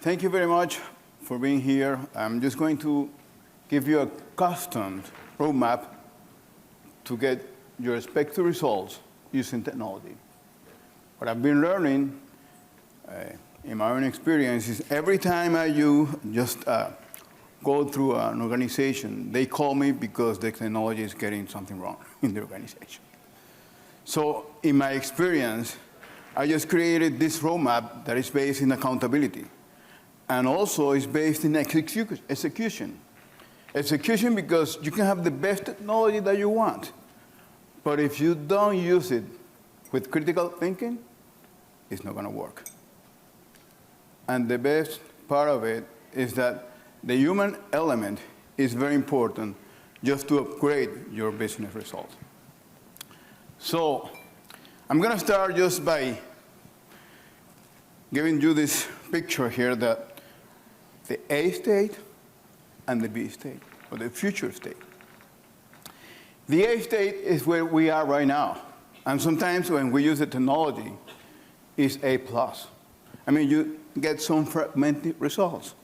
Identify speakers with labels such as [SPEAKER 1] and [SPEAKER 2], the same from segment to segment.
[SPEAKER 1] Thank you very much for being here. I'm just going to give you a custom roadmap to get your expected results using technology. What I've been learning in my own experience is every time you just go through an organization, they call me because the technology is getting something wrong in the organization. So in my experience, I just created this roadmap that is based in accountability. And also is based in execution. Execution because you can have the best technology that you want, but if you don't use it with critical thinking, it's not going to work. And the best part of it is that the human element is very important just to upgrade your business results. So I'm going to start just by giving you this picture here that the A state and the B state, or the future state. The A state is where we are right now. And sometimes when we use the technology, it's A+. I mean, you get some fragmented results.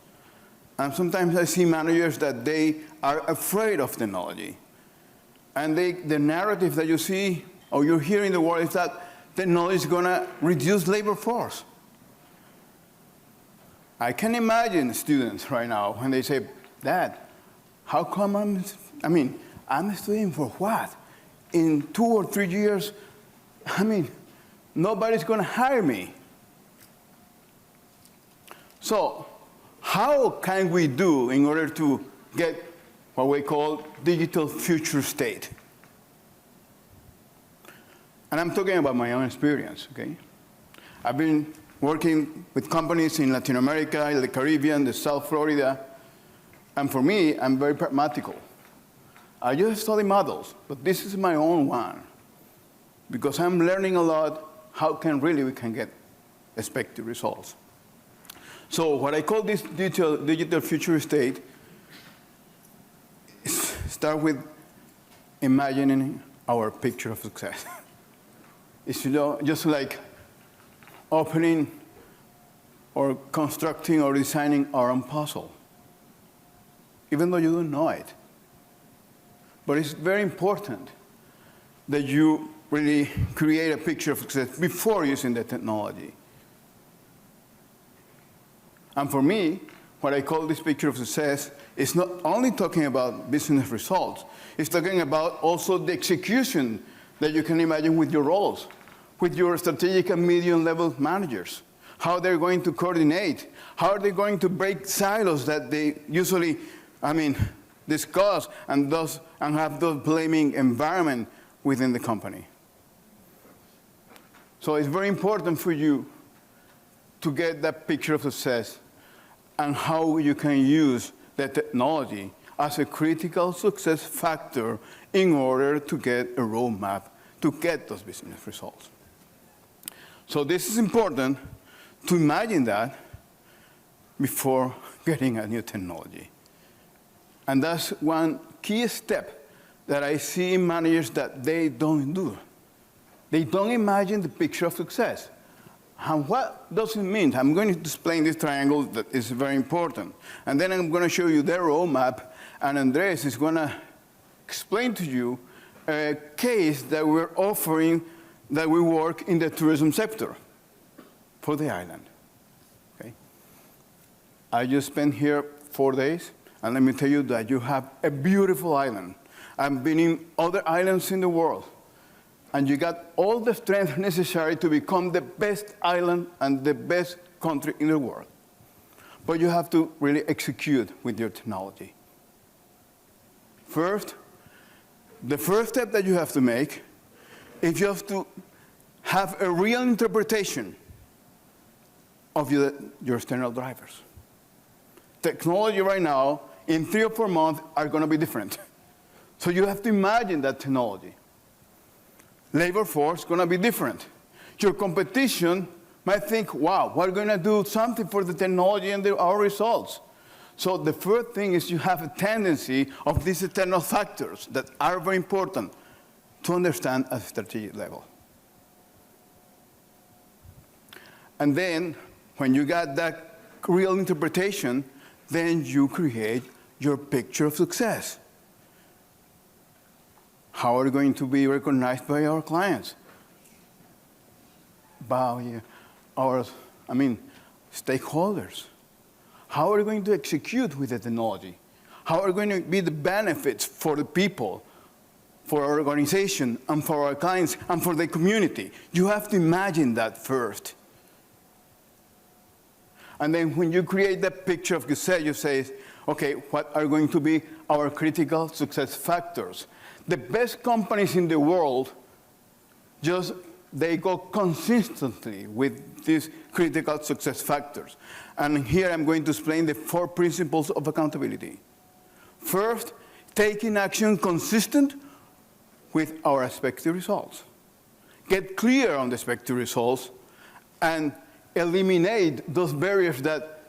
[SPEAKER 1] And sometimes I see managers that they are afraid of technology. And the narrative that you see or you hear in the world is that technology is going to reduce labor force. I can imagine students right now when they say, Dad, how come I'm studying for what? In 2 or 3 years, nobody's going to hire me. So how can we do in order to get what we call digital future state? And I'm talking about my own experience, okay? I've been working with companies in Latin America, the Caribbean, the South Florida. And for me, I'm very pragmatical. I just study models, but this is my own one. Because I'm learning a lot how we can get expected results. So what I call this digital future state is start with imagining our picture of success. It's just like opening or constructing or designing our own puzzle, even though you don't know it. But it's very important that you really create a picture of success before using the technology. And for me, what I call this picture of success is not only talking about business results, it's talking about also the execution that you can imagine with your roles, with your strategic and medium-level managers, how they're going to coordinate, how are they going to break silos that they usually, discuss and have those blaming environment within the company. So it's very important for you to get that picture of success and how you can use that technology as a critical success factor in order to get a roadmap to get those business results. So this is important to imagine that before getting a new technology. And that's one key step that I see in managers that they don't do. They don't imagine the picture of success. And what does it mean? I'm going to explain this triangle that is very important. And then I'm going to show you their roadmap, and Andrés is going to explain to you a case that we're offering that we work in the tourism sector for the island. Okay? I just spent here 4 days, and let me tell you that you have a beautiful island. I've been in other islands in the world, and you got all the strength necessary to become the best island and the best country in the world. But you have to really execute with your technology. First, the first step that you have to make is you have to have a real interpretation of your external drivers. Technology right now, in 3 or 4 months, are going to be different. So you have to imagine that technology. Labor force is going to be different. Your competition might think, wow, we're going to do something for the technology and our results. So the first thing is you have a tendency of these external factors that are very important to understand at a strategic level. And then, when you got that real interpretation, then you create your picture of success. How are you going to be recognized by our clients? By our, stakeholders. How are you going to execute with the technology? How are going to be the benefits for the people, for our organization, and for our clients, and for the community? You have to imagine that first. And then when you create that picture of success, you say, okay, what are going to be our critical success factors? The best companies in the world, they go consistently with these critical success factors. And here I'm going to explain the 4 principles of accountability. First, taking action consistent with our expected results. Get clear on the expected results and eliminate those barriers that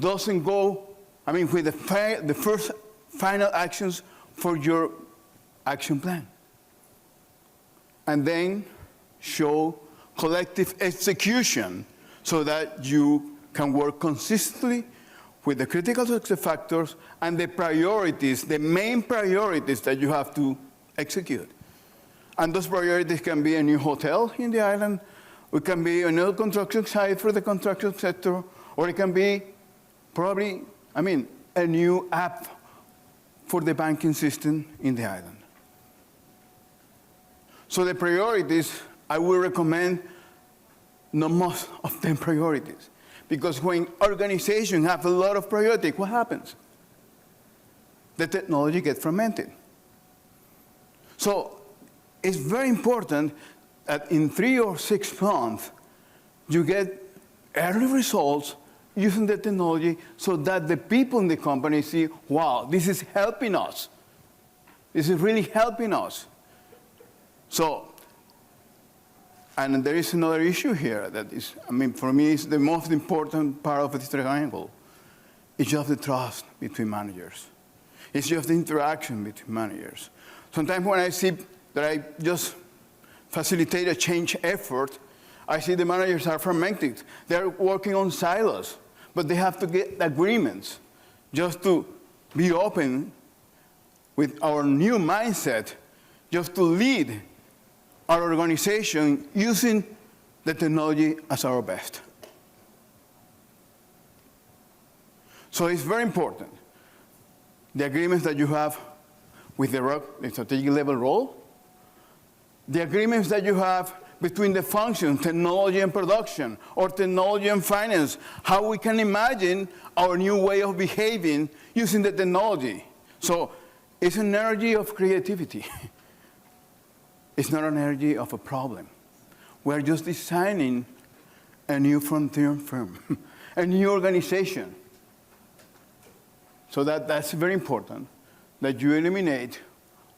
[SPEAKER 1] doesn't go, with the first final actions for your action plan. And then show collective execution so that you can work consistently with the critical success factors and the priorities, the main priorities that you have to execute. And those priorities can be a new hotel in the island, it can be another construction site for the construction sector, or it can be probably, a new app for the banking system in the island. So the priorities, I will recommend not most of them priorities. Because when organizations have a lot of priorities, what happens? The technology gets fragmented. So it's very important that in 3 or 6 months, you get early results using the technology so that the people in the company see, wow, this is helping us. This is really helping us. So, and there is another issue here that is, for me, is the most important part of this triangle. It's just the trust between managers. It's just the interaction between managers. Sometimes when I see that I just facilitate a change effort, I see the managers are fragmented. They're working on silos, but they have to get agreements just to be open with our new mindset, just to lead our organization using the technology as our best. So it's very important. The agreements that you have with the strategic level role, the agreements that you have between the functions, technology and production, or technology and finance, how we can imagine our new way of behaving using the technology. So it's an energy of creativity. It's not an energy of a problem. We're just designing a new frontier firm, a new organization. So that's very important, that you eliminate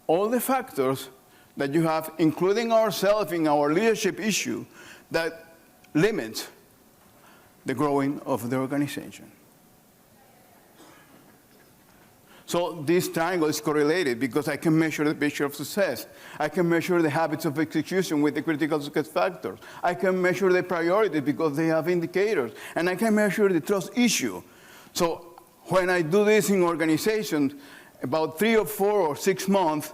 [SPEAKER 1] all the factors that you have, including ourselves in our leadership issue, that limits the growing of the organization. So this triangle is correlated because I can measure the picture of success. I can measure the habits of execution with the critical success factors. I can measure the priorities because they have indicators. And I can measure the trust issue. So when I do this in organizations, about 3 or 4 or 6 months,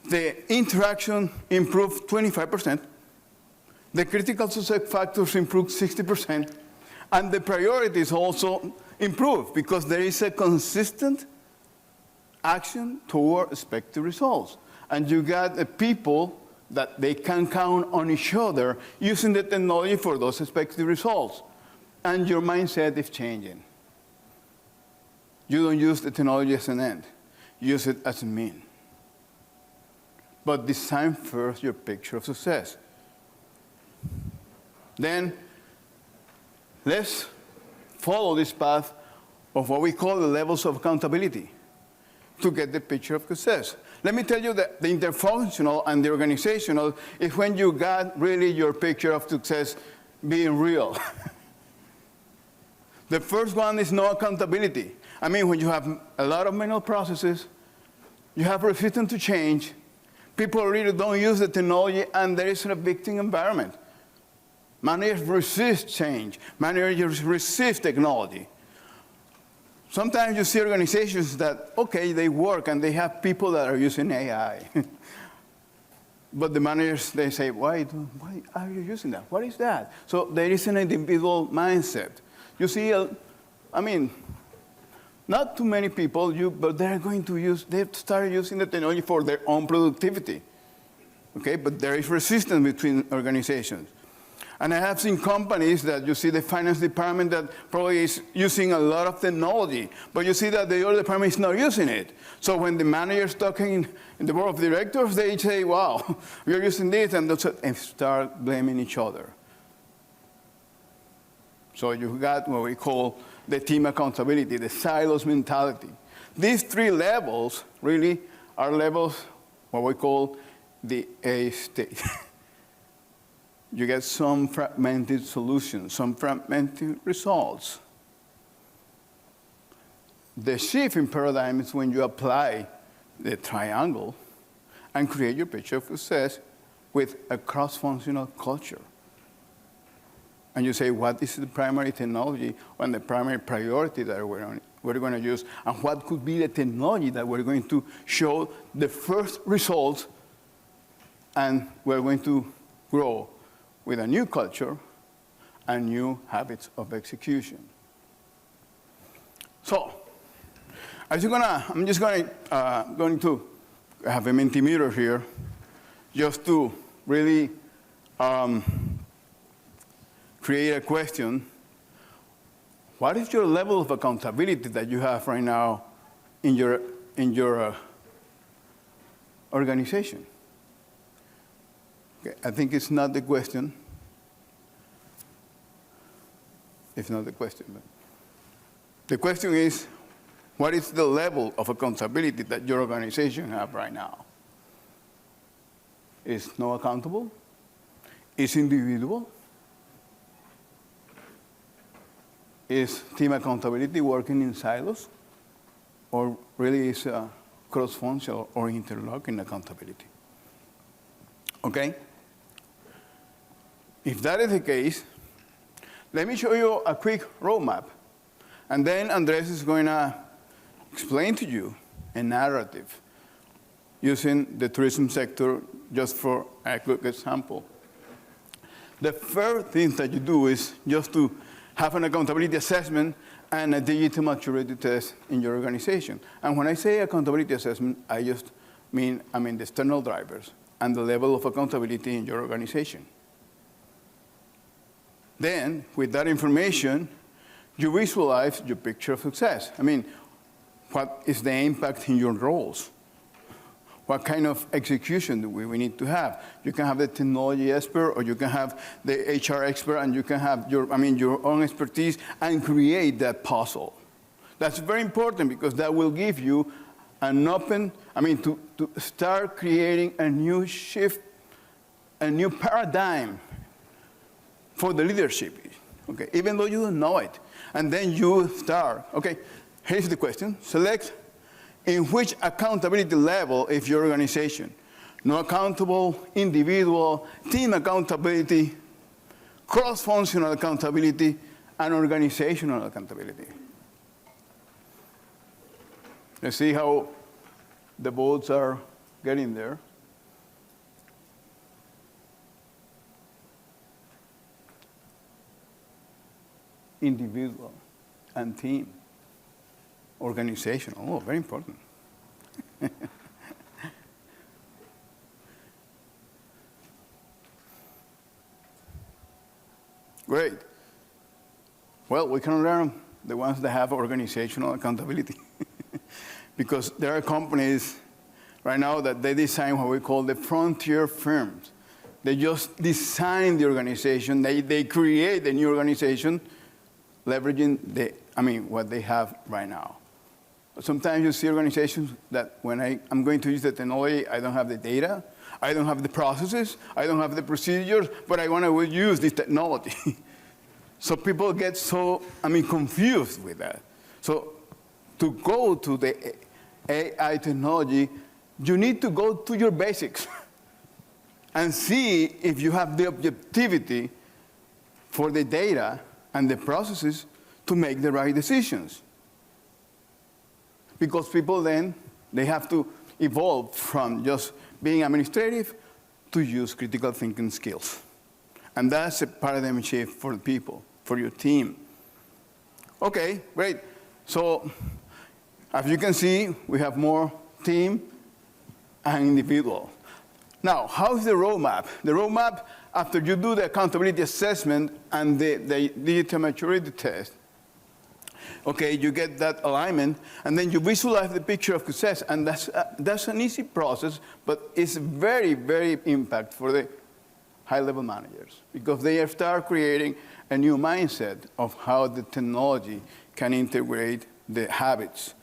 [SPEAKER 1] the interaction improved 25%. The critical success factors improved 60%. And the priorities also improved because there is a consistent action toward expected results. And you got the people that they can count on each other using the technology for those expected results. And your mindset is changing. You don't use the technology as an end. You use it as a mean. But design first your picture of success. Then let's follow this path of what we call the levels of accountability to get the picture of success. Let me tell you that the interfunctional and the organizational is when you got really your picture of success being real. The first one is no accountability. When you have a lot of manual processes, you have resistance to change, people really don't use the technology, and there is a victim environment. Managers resist change. Managers resist technology. sometimes you see organizations that, okay, they work and they have people that are using AI. But the managers, they say, why are you using that? What is that? So there is an individual mindset. You see, not too many people, but they've started using the technology for their own productivity. Okay, but there is resistance between organizations. And I have seen companies that you see the finance department that probably is using a lot of technology, but you see that the other department is not using it. So when the manager is talking in the board of directors, they say, wow, we are using this, and start blaming each other. So you got what we call the team accountability, the silos mentality. These three levels really are levels, what we call the A state. You get some fragmented solutions, some fragmented results. The shift in paradigm is when you apply the triangle and create your picture of success with a cross-functional culture. And you say, what is the primary technology and the primary priority that we're going to use, and what could be the technology that we're going to show the first results, and we're going to grow with a new culture and new habits of execution. So, I'm just going to have a Mentimeter here, just to really create a question. What is your level of accountability that you have right now in your organization? Okay, I think it's not the question. It's not the question. But the question is, what is the level of accountability that your organization have right now? Is no accountable? Is individual? Is team accountability working in silos? Or really is cross-functional or interlocking accountability? Okay? If that is the case, let me show you a quick roadmap. And then Andrés is going to explain to you a narrative using the tourism sector just for a quick example. The first thing that you do is just to have an accountability assessment and a digital maturity test in your organization. And when I say accountability assessment, I just mean the external drivers and the level of accountability in your organization. Then, with that information, you visualize your picture of success. What is the impact in your roles? What kind of execution do we need to have? You can have the technology expert, or you can have the HR expert, and you can have your own expertise and create that puzzle. That's very important because that will give you an open, to start creating a new shift, a new paradigm for the leadership, okay, even though you don't know it. And then you start, okay, here's the question. Select in which accountability level is your organization. No accountable, individual, team accountability, cross-functional accountability, and organizational accountability. Let's see how the votes are getting there. Individual and team. Organizational, oh, very important. Great. Well, we can learn the ones that have organizational accountability. Because there are companies right now that they design what we call the frontier firms. They just design the organization, they create a new organization, leveraging what they have right now. Sometimes you see organizations that when I'm going to use the technology, I don't have the data, I don't have the processes, I don't have the procedures, but I want to use this technology. So people get so, confused with that. So to go to the AI technology, you need to go to your basics and see if you have the objectivity for the data and the processes to make the right decisions. because people then, they have to evolve from just being administrative to use critical thinking skills. And that's a paradigm shift for the people, for your team. Okay, great. So as you can see, we have more team and individual. Now, how is the roadmap? The roadmap, after you do the accountability assessment and the digital maturity test, okay, you get that alignment, and then you visualize the picture of success, and that's an easy process, but it's very, very impact for the high-level managers, because they start creating a new mindset of how the technology can integrate the habits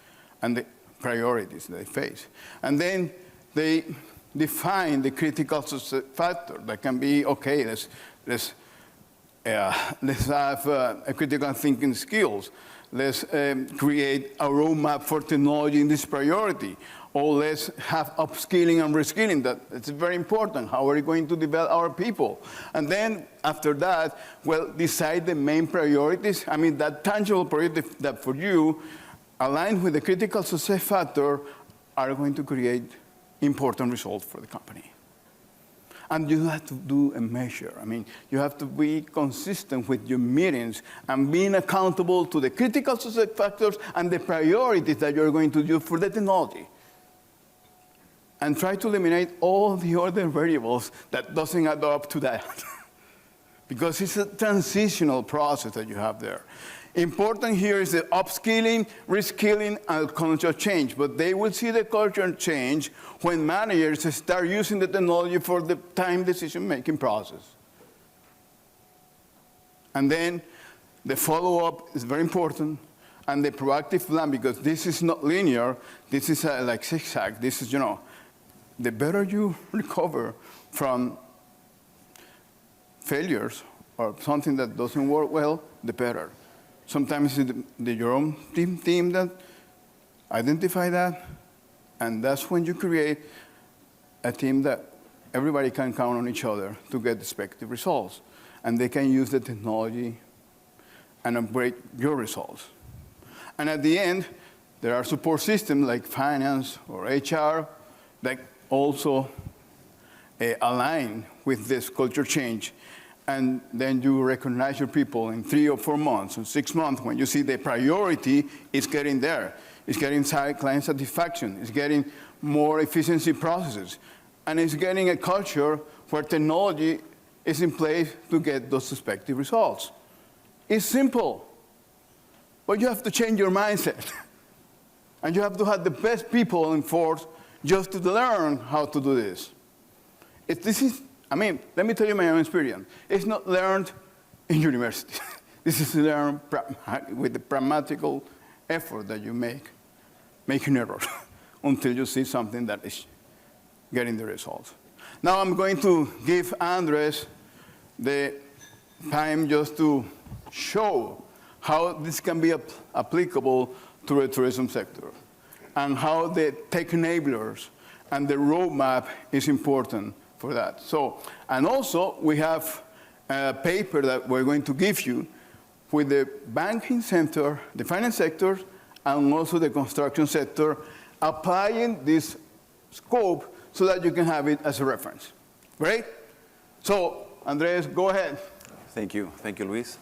[SPEAKER 1] and the priorities they face. And then they define the critical success factor that can be, okay, let's have a critical thinking skills. Let's create a roadmap for technology in this priority. Or let's have upskilling and reskilling. That's very important. How are we going to develop our people? And then after that, well, decide the main priorities. I mean, that tangible priority that for you, aligned with the critical success factor, are going to create important results for the company. And you have to do a measure. I mean, you have to be consistent with your meetings and being accountable to the critical success factors and the priorities that you're going to do for the technology. And try to eliminate all the other variables that doesn't add up to that. Because it's a transitional process that you have there. Important here is the upskilling, reskilling, and cultural change. But they will see the cultural change when managers start using the technology for the time decision-making process. And then the follow-up is very important, and the proactive plan, because this is not linear. This is like zigzag. This is, the better you recover from failures or something that doesn't work well, the better. Sometimes it's your own team that identify that, and that's when you create a team that everybody can count on each other to get expected results, and they can use the technology and upgrade your results. And at the end, there are support systems like finance or HR that also align with this culture change. And then you recognize your people in 3 or 4 months, or 6 months, when you see the priority is getting there. It's getting client satisfaction. It's getting more efficiency processes. And it's getting a culture where technology is in place to get those expected results. It's simple, but you have to change your mindset. And you have to have the best people in force just to learn how to do this. Let me tell you my own experience. It's not learned in university. This is learned with the pragmatical effort that you making errors until you see something that is getting the results. Now I'm going to give Andrés the time just to show how this can be applicable to the tourism sector and how the tech enablers and the roadmap is important for that. And also we have a paper that we're going to give you with the banking sector, the finance sector, and also the construction sector, applying this scope so that you can have it as a reference. Great? So, Andrés, go ahead.
[SPEAKER 2] Thank you, Luis.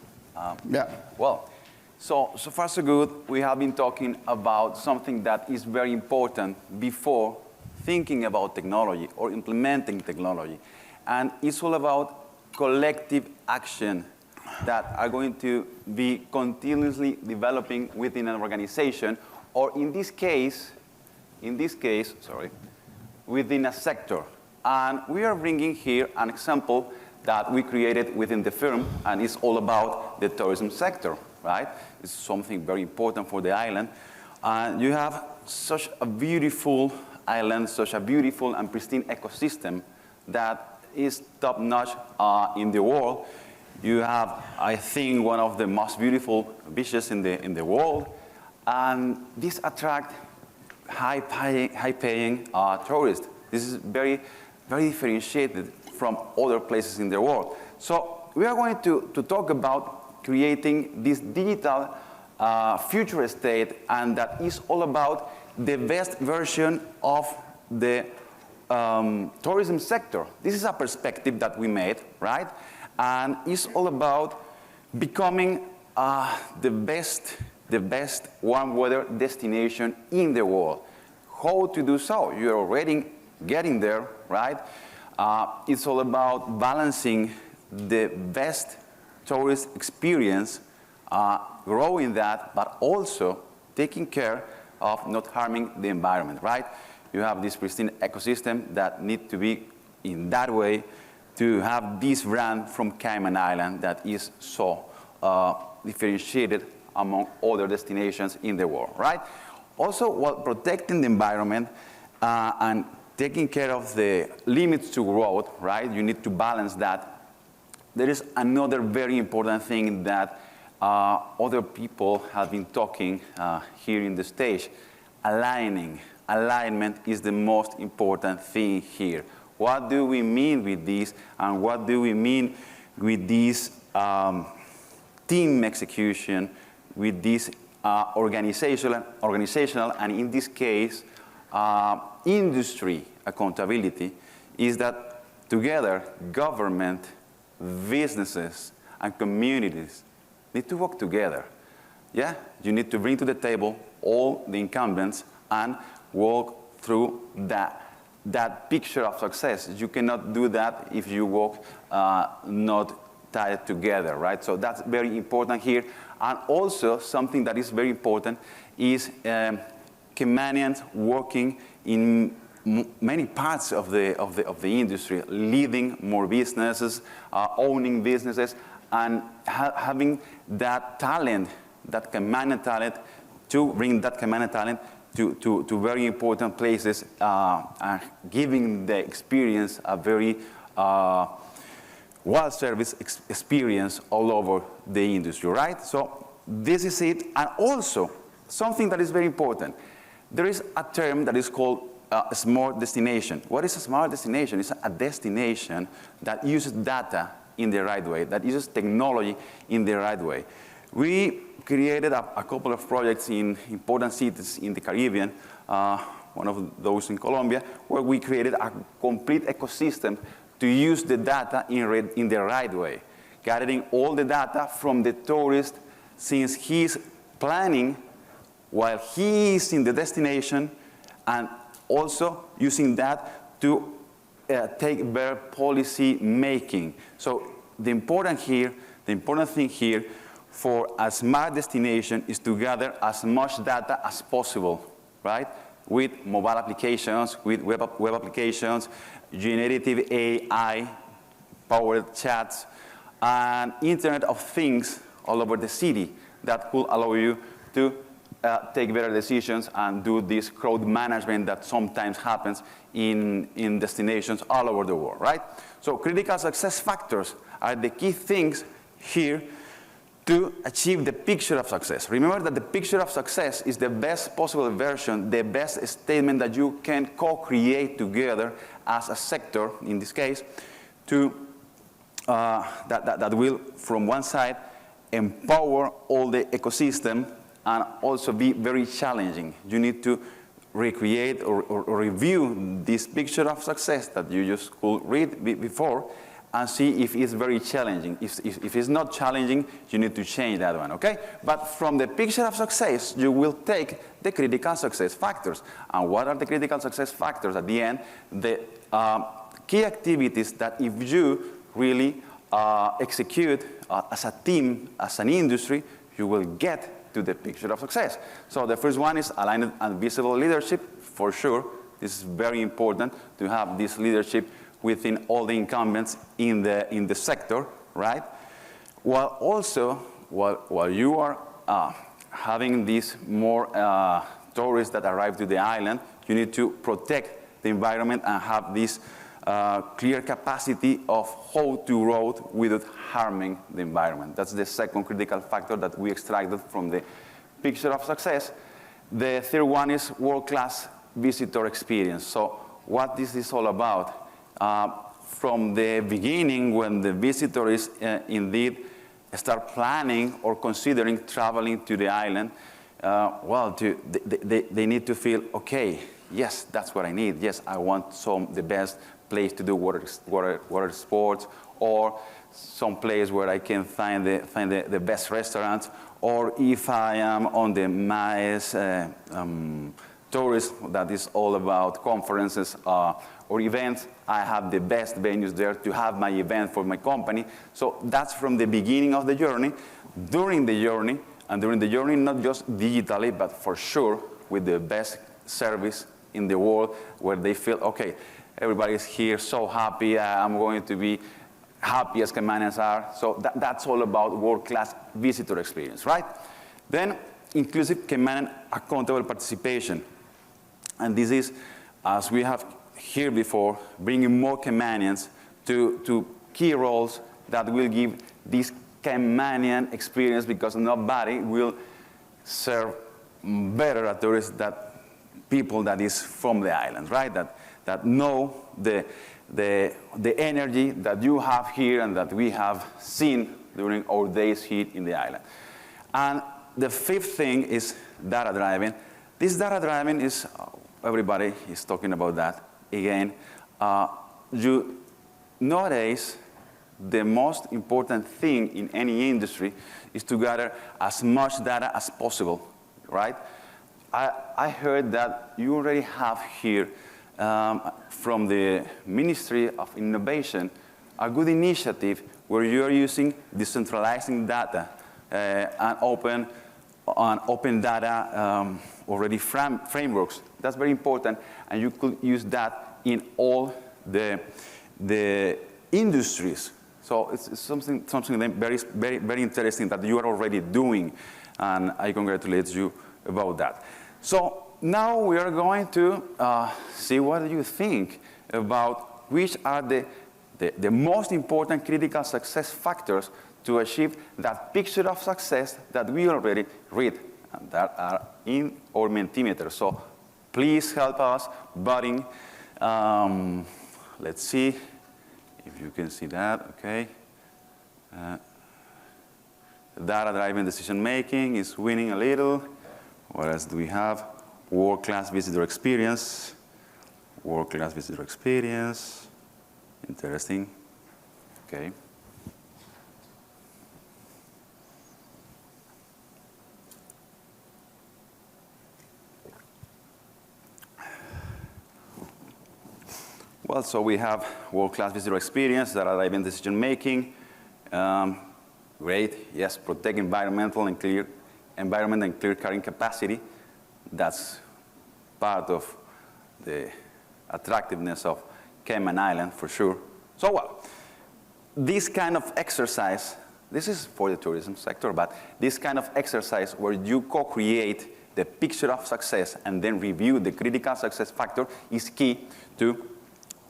[SPEAKER 1] Yeah.
[SPEAKER 2] Well, so far so good. We have been talking about something that is very important before thinking about technology or implementing technology. And it's all about collective action that are going to be continuously developing within an organization, or in this case, within a sector. And we are bringing here an example that we created within the firm, and it's all about the tourism sector, right? It's something very important for the island. And you have such a beautiful island, such a beautiful and pristine ecosystem that is top-notch in the world. You have, I think, one of the most beautiful beaches in the world, and this attracts high-paying tourists. This is very, very differentiated from other places in the world. So we are going to talk about creating this digital future state, and that is all about the best version of the tourism sector. This is a perspective that we made, right? And it's all about becoming the best warm weather destination in the world. How to do so? You're already getting there, right? It's all about balancing the best tourist experience, growing that, but also taking care of not harming the environment, right? You have this pristine ecosystem that need to be in that way to have this brand from Cayman Island that is so differentiated among other destinations in the world, right? Also, while protecting the environment and taking care of the limits to growth, right? You need to balance that. There is another very important thing that other people have been talking here in the stage. Alignment is the most important thing here. What do we mean with this, and what do we mean with this team execution, with this organizational, and in this case, industry accountability, is that together, government, businesses, and communities need to work together. Yeah, you need to bring to the table all the incumbents and walk through that picture of success. You cannot do that if you walk not tied together, right? So that's very important here. And also something that is very important is Caymanians working in many parts of the industry, leading more businesses, owning businesses, and having that talent, that Caymanian talent, to bring that Caymanian talent to very important places, and giving the experience a very wild service experience all over the industry, right? So this is it. And also, something that is very important. There is a term that is called a smart destination. What is a smart destination? It's a destination that uses data in the right way, that uses technology in the right way. We created a couple of projects in important cities in the Caribbean, one of those in Colombia, where we created a complete ecosystem to use the data in the right way, gathering all the data from the tourist since he's planning while he is in the destination, and also using that to take better policy making. So the important thing here for a smart destination is to gather as much data as possible, right? With mobile applications, with web applications, generative AI, powered chats, and Internet of Things all over the city that could allow you to take better decisions and do this crowd management that sometimes happens in destinations all over the world, right? So critical success factors are the key things here to achieve the picture of success. Remember that the picture of success is the best possible version, the best statement that you can co-create together as a sector, in this case, to that will, from one side, empower all the ecosystem and also be very challenging. You need to recreate or review this picture of success that you just could read before and see if it's very challenging. If it's not challenging, you need to change that one, okay? But from the picture of success, you will take the critical success factors. And what are the critical success factors? At the end, the key activities that if you really execute as a team, as an industry, you will get to the picture of success. So the first one is aligned and visible leadership, for sure. This is very important to have this leadership within all the incumbents in the sector, right? While also, while you are having these more tourists that arrive to the island, you need to protect the environment and have this clear capacity of how to road without harming the environment. That's the second critical factor that we extracted from the picture of success. The third one is world-class visitor experience. So what is this all about? From the beginning, when the visitor is indeed start planning or considering traveling to the island, they need to feel, okay, yes, that's what I need. Yes, I want the best place to do water sports, or some place where I can find the best restaurants, or if I am on the MICE tourist that is all about conferences or events, I have the best venues there to have my event for my company. So that's from the beginning of the journey, during the journey, and during the journey not just digitally, but for sure with the best service in the world, where they feel, okay, everybody's here so happy, I'm going to be happy as Caymanians are. So that's all about world-class visitor experience, right? Then inclusive Caymanian accountable participation. And this is, as we have here before, bringing more Caymanians to key roles that will give this Caymanian experience, because nobody will serve better a tourist than people that is from the island, right? That know the energy that you have here and that we have seen during our days here in the island. And the fifth thing is data driving. This data driving is, everybody is talking about that. Again, nowadays, the most important thing in any industry is to gather as much data as possible, right? I heard that you already have here from the Ministry of Innovation a good initiative where you are using decentralizing data and open data already frameworks. That's very important, and you could use that in all the industries. So it's something very interesting that you are already doing, and I congratulate you about that. So now we are going to see what you think about which are the most important critical success factors to achieve that picture of success that we already read, and that are in our Mentimeter. So please help us voting. Let's see if you can see that, okay. Data-driven decision-making is winning a little. What else do we have? World-class visitor experience. World-class visitor experience. Interesting. Okay. Well, so we have world-class visitor experience, data-driven decision-making. Great, yes, protect environment and clear carrying capacity. That's part of the attractiveness of Cayman Island, for sure. So, well, this kind of exercise, this is for the tourism sector, but this kind of exercise where you co-create the picture of success and then review the critical success factor is key to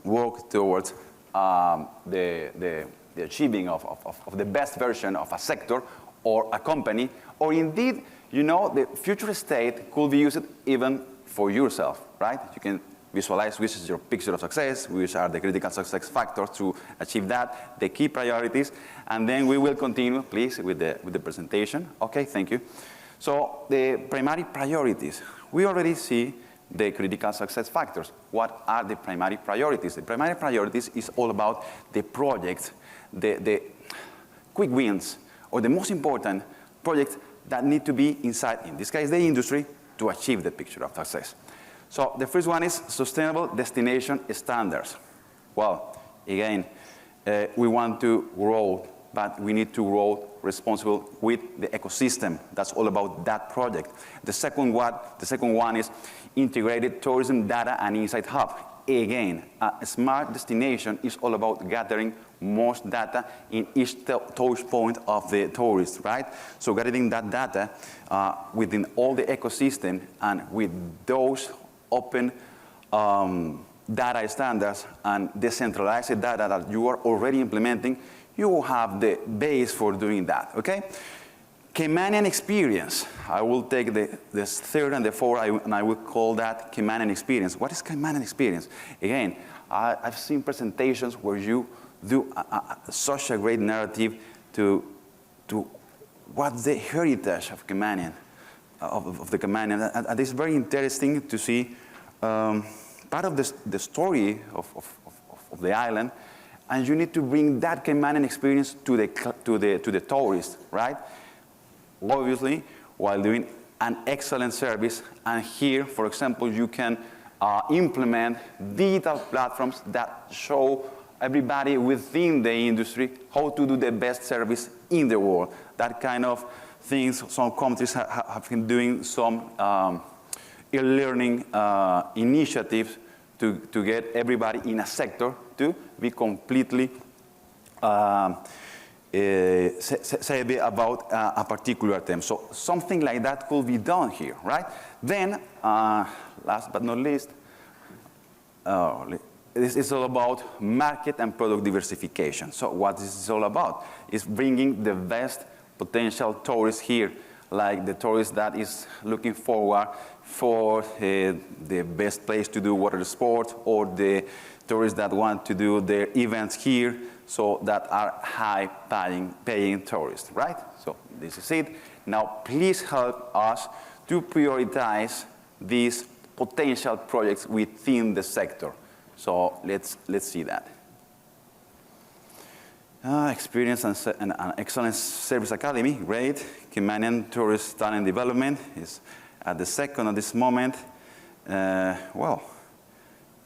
[SPEAKER 2] work towards the achieving of the best version of a sector or a company, or indeed, you know, the future state could be used even for yourself, right? You can visualize which is your picture of success, which are the critical success factors to achieve that, the key priorities, and then we will continue, please, with the presentation. Okay, thank you. So the primary priorities, we already see the critical success factors. What are the primary priorities? The primary priorities is all about the projects, the quick wins, or the most important projects that need to be inside, in this case, the industry, to achieve the picture of success. So the first one is sustainable destination standards. Well, again, we want to grow, but we need to grow responsible with the ecosystem. That's all about that project. The second one is integrated tourism data and insight hub. Again, a smart destination is all about gathering most data in each touch point of the tourist, right? So gathering that data within all the ecosystem, and with those open data standards and decentralized data that you are already implementing, you will have the base for doing that, okay? Caymanian experience. I will take this third and the fourth, and I will call that Caymanian experience. What is Caymanian experience? Again, I've seen presentations where you do such a great narrative to to what's the heritage of Caymanian, of the Caymanian. And it's very interesting to see part of the story of the island, and you need to bring that Caymanian experience to the tourist, right? Obviously, while doing an excellent service. And here, for example, you can implement digital platforms that show everybody within the industry how to do the best service in the world. That kind of things, some countries have been doing some e-learning initiatives to get everybody in a sector to be completely savvy about a particular term. So something like that could be done here, right? Then, last but not least, this is all about market and product diversification. So what this is all about is bringing the best potential tourists here, like the tourist that is looking forward for the best place to do water sports, or the tourists that want to do their events here, so that are high-paying tourists, right? So this is it. Now, please help us to prioritize these potential projects within the sector. So let's see that. Experience and Excellence Service Academy, great. Caymanian Tourist Talent Development is at the second at this moment. Well,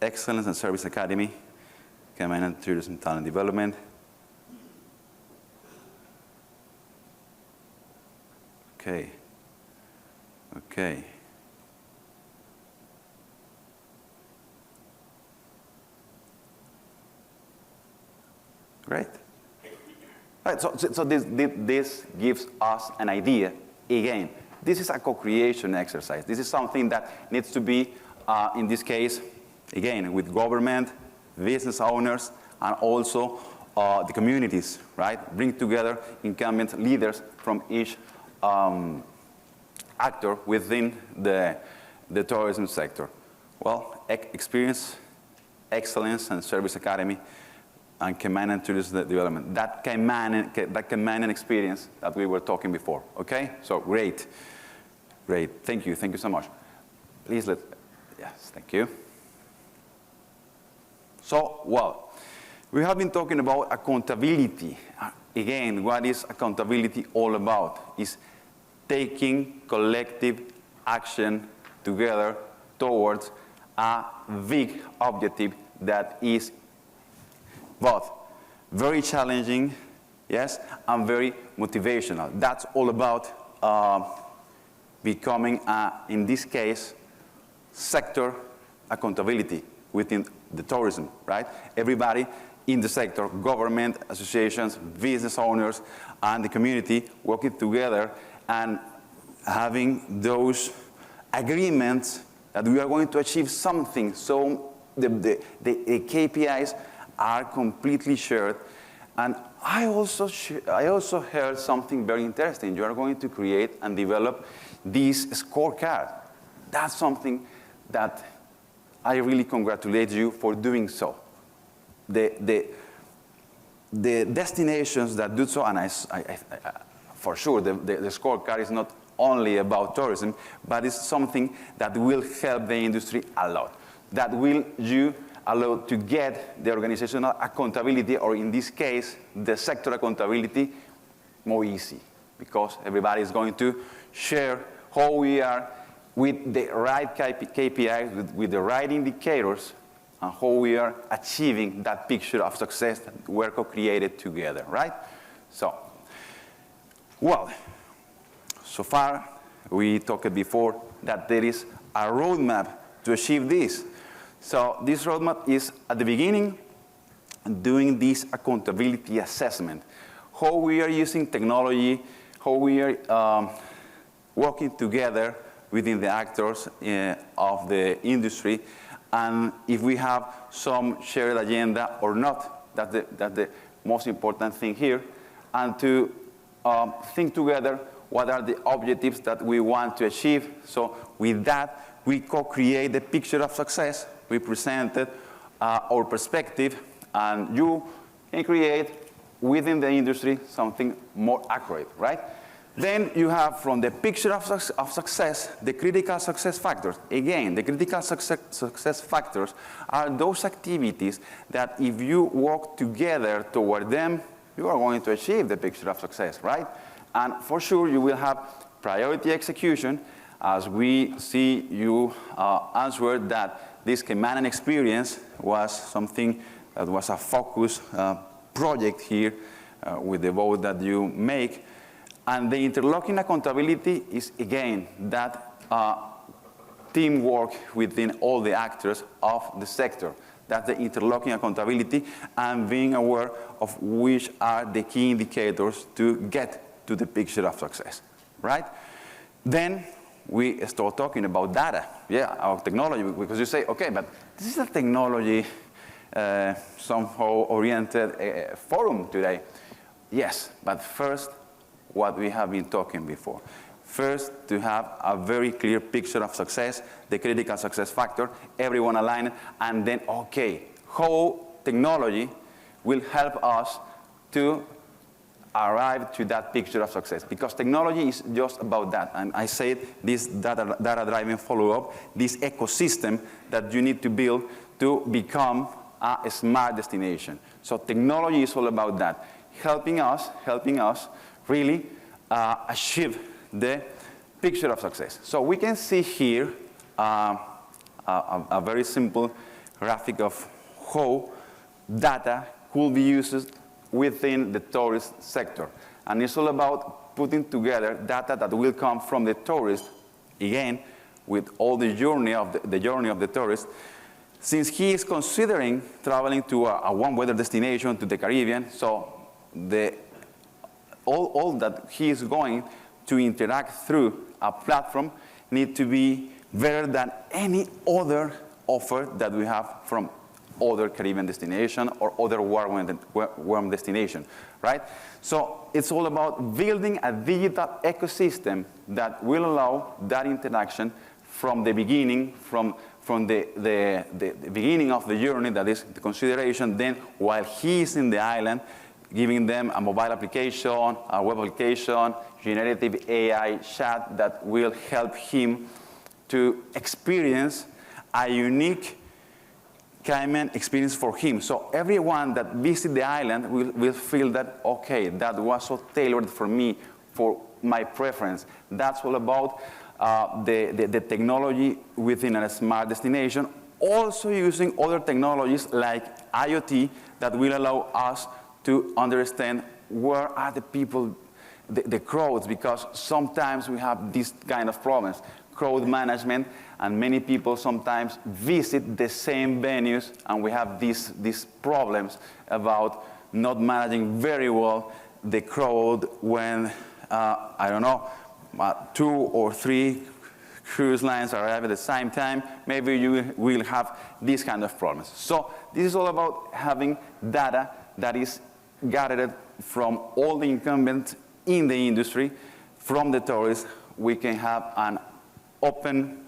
[SPEAKER 2] Excellence and Service Academy, Cayman Tourism Talent Development. Okay. Great. All right, so this gives us an idea. Again, this is a co-creation exercise. This is something that needs to be, in this case, again, with government, business owners, and also the communities, right? Bring together incumbent leaders from each actor within the tourism sector. Well, Experience, Excellence, and Service Academy, and Cayman Tourism Development. That Cayman experience that we were talking before, okay? So great. Thank you so much. Please yes, thank you. So, well, we have been talking about accountability. Again, what is accountability all about? It's taking collective action together towards a big objective that is both very challenging, yes, and very motivational. That's all about becoming, in this case, sector accountability within the tourism, right? Everybody in the sector, government, associations, business owners, and the community working together and having those agreements that we are going to achieve something. So the KPIs are completely shared. And I also heard something very interesting. You are going to create and develop this scorecard. That's something that I really congratulate you for doing so. The destinations that do so, and I for sure, the scorecard is not only about tourism, but it's something that will help the industry a lot. That will you allow to get the organizational accountability, or in this case, the sector accountability, more easy, because everybody is going to share how we are with the right KPIs, with the right indicators, and how we are achieving that picture of success that we're co-created together, right? So, well, so far we talked before that there is a roadmap to achieve this. So this roadmap is at the beginning doing this accountability assessment, how we are using technology, how we are working together within the actors of the industry, and if we have some shared agenda or not. That's the most important thing here. And to think together what are the objectives that we want to achieve. So with that, we co-create the picture of success. We presented our perspective, and you can create within the industry something more accurate, right? Then you have from the picture of success, the critical success factors. Again, the critical success factors are those activities that if you work together toward them, you are going to achieve the picture of success, right? And for sure, you will have priority execution, as we see you answered that this Cayman experience was something that was a focus project here with the vote that you make. And the interlocking accountability is, again, that teamwork within all the actors of the sector. That's the interlocking accountability and being aware of which are the key indicators to get to the picture of success, right? Then we start talking about data, our technology, because you say, okay, but this is a technology somehow oriented forum today. Yes, but first, what we have been talking before. First, to have a very clear picture of success, the critical success factor, everyone aligned, and then, okay, how technology will help us to arrive to that picture of success. Because technology is just about that. And I said this data-driven follow-up, this ecosystem that you need to build to become a smart destination. So technology is all about that, helping us really achieve the picture of success. So we can see here a very simple graphic of how data could be used within the tourist sector. And it's all about putting together data that will come from the tourist, again, with all the journey of the tourist. Since he is considering traveling to a warm weather destination, to the Caribbean, so all that he is going to interact through a platform need to be better than any other offer that we have from other Caribbean destination or other warm destination, right? So it's all about building a digital ecosystem that will allow that interaction from the beginning, from the beginning of the journey, that is the consideration, then while he is in the island, giving them a mobile application, a web application, generative AI chat that will help him to experience a unique Cayman experience for him. So everyone that visits the island will feel that, okay, that was so tailored for me, for my preference. That's all about the technology within a smart destination, also using other technologies like IoT that will allow us to understand where are the people, the crowds, because sometimes we have these kind of problems, crowd management, and many people sometimes visit the same venues, and we have these problems about not managing very well the crowd when, I don't know, 2 or 3 cruise lines arrive at the same time. Maybe you will have these kind of problems. So this is all about having data that is gathered from all the incumbents in the industry, from the tourists. We can have an open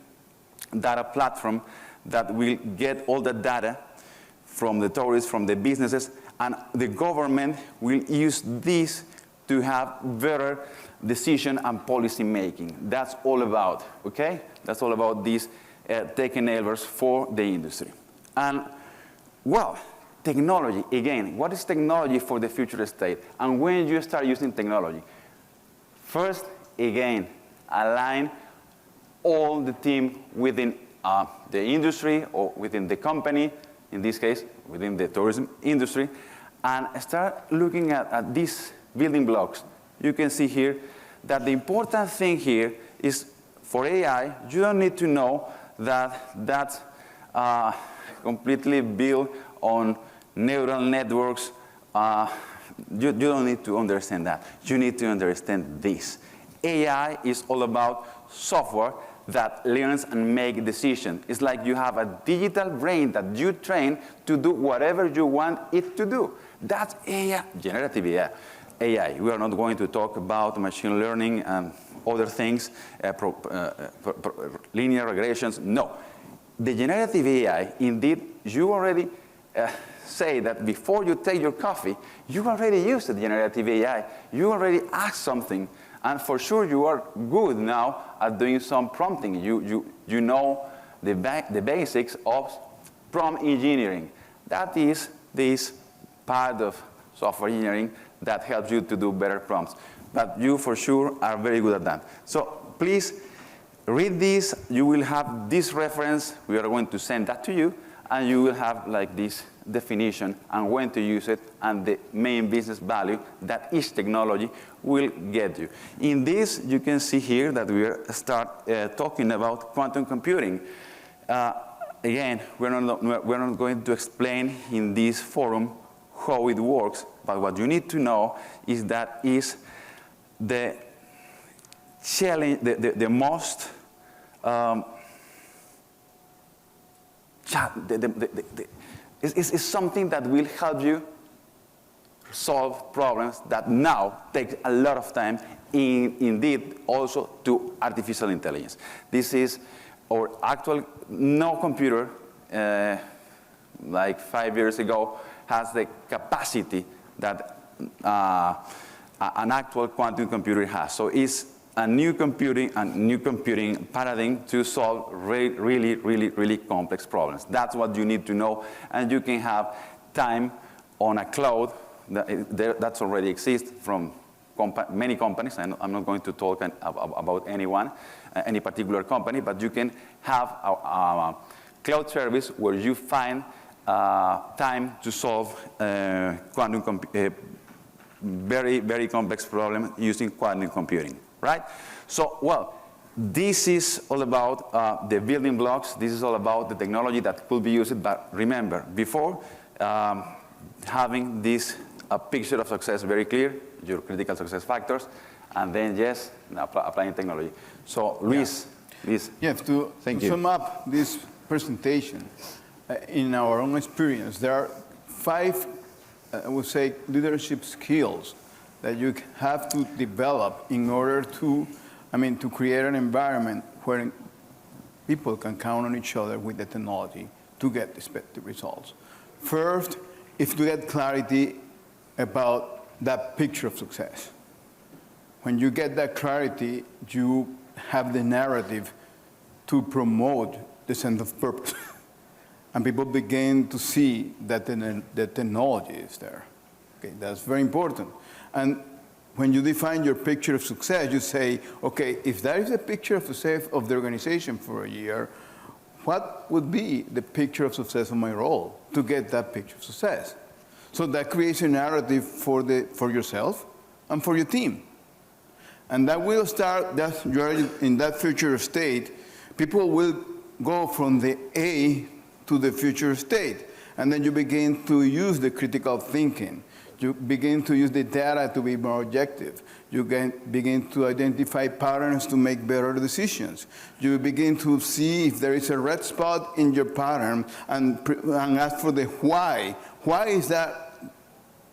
[SPEAKER 2] data platform that will get all the data from the tourists, from the businesses, and the government will use this to have better decision and policy making. That's all about, okay? That's all about these tech enablers for the industry. And, well, technology, again, what is technology for the future state? And when you start using technology? First, again, align all the team within the industry or within the company, in this case, within the tourism industry, and start looking at these building blocks. You can see here that the important thing here is for AI, you don't need to know that that's completely built on neural networks. You don't need to understand that. You need to understand this. AI is all about software that learns and makes decisions. It's like you have a digital brain that you train to do whatever you want it to do. That's AI, generative AI. We are not going to talk about machine learning and other things, linear regressions. No. The generative AI, indeed, you already say that before you take your coffee, you already used the generative AI. You already asked something. And for sure, you are good now at doing some prompting. You know the basics of prompt engineering. That is this part of software engineering that helps you to do better prompts. But you, for sure, are very good at that. So please read this. You will have this reference. We are going to send that to you. And you will have like this definition and when to use it and the main business value that each technology will get you. In this, you can see here that we start talking about quantum computing. Again, we're not going to explain in this forum how it works, but what you need to know is that is the challenge, the most it's something that will help you solve problems that now take a lot of time, indeed also to artificial intelligence. This is our actual, no computer like 5 years ago has the capacity that an actual quantum computer has. So it's a new computing paradigm to solve really complex problems. That's what you need to know, and you can have time on a cloud that's already exists from many companies. I'm not going to talk about any particular company, but you can have a cloud service where you find time to solve very complex problem using quantum computing. Right? So, well, this is all about the building blocks. This is all about the technology that could be used. But remember, before having this picture of success very clear, your critical success factors, and then, yes, applying technology. So, Luis.
[SPEAKER 1] Yes, to sum up this presentation, in our own experience, there are 5, I would say, leadership skills that you have to develop in order to, to create an environment where people can count on each other with the technology to get expected results. First, is to get clarity about that picture of success. When you get that clarity, you have the narrative to promote the sense of purpose. And people begin to see that the technology is there. Okay, that's very important. And when you define your picture of success, you say, okay, if that is a picture of success of the organization for a year, what would be the picture of success of my role to get that picture of success? So that creates a narrative for yourself and for your team. And that will start, you're in that future state, people will go from the A to the future state. And then you begin to use the critical thinking. You begin to use the data to be more objective. You begin to identify patterns to make better decisions. You begin to see if there is a red spot in your pattern and ask for the why. Why is that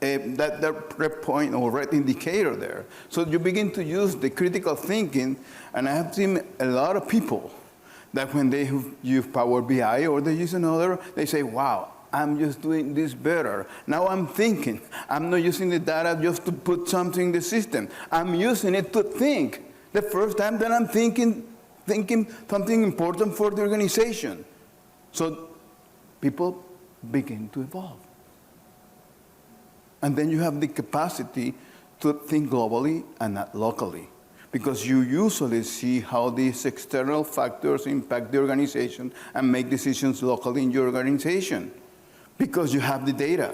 [SPEAKER 1] red point or red indicator there? So you begin to use the critical thinking, and I have seen a lot of people that when they use Power BI or they use another, they say, wow, I'm just doing this better. Now I'm thinking. I'm not using the data just to put something in the system. I'm using it to think. The first time that I'm thinking something important for the organization. So people begin to evolve. And then you have the capacity to think globally and not locally, because you usually see how these external factors impact the organization and make decisions locally in your organization, because you have the data.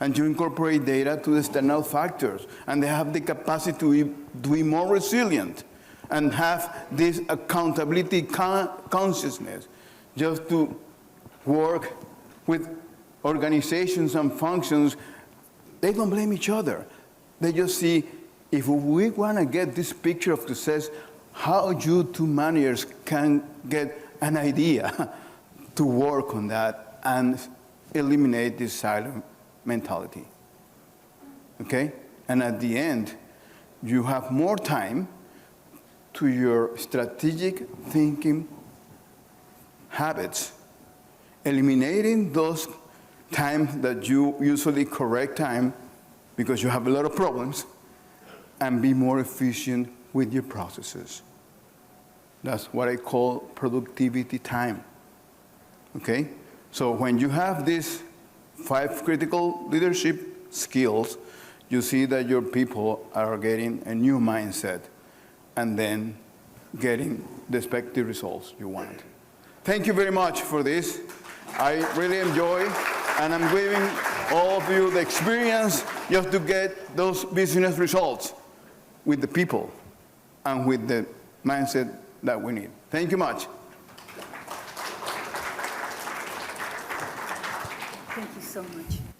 [SPEAKER 1] And you incorporate data to the external factors, and they have the capacity to be more resilient and have this accountability consciousness just to work with organizations and functions. They don't blame each other. They just see, if we want to get this picture of success, how you two managers can get an idea to work on that and eliminate this silent mentality. Okay? And at the end, you have more time to your strategic thinking habits, eliminating those time that you usually correct time because you have a lot of problems, and be more efficient with your processes. That's what I call productivity time. Okay? So when you have these 5 critical leadership skills, you see that your people are getting a new mindset and then getting the expected results you want. Thank you very much for this. I really enjoy, and I'm giving all of you the experience just to get those business results with the people and with the mindset that we need. Thank you much.
[SPEAKER 3] Thank you so much.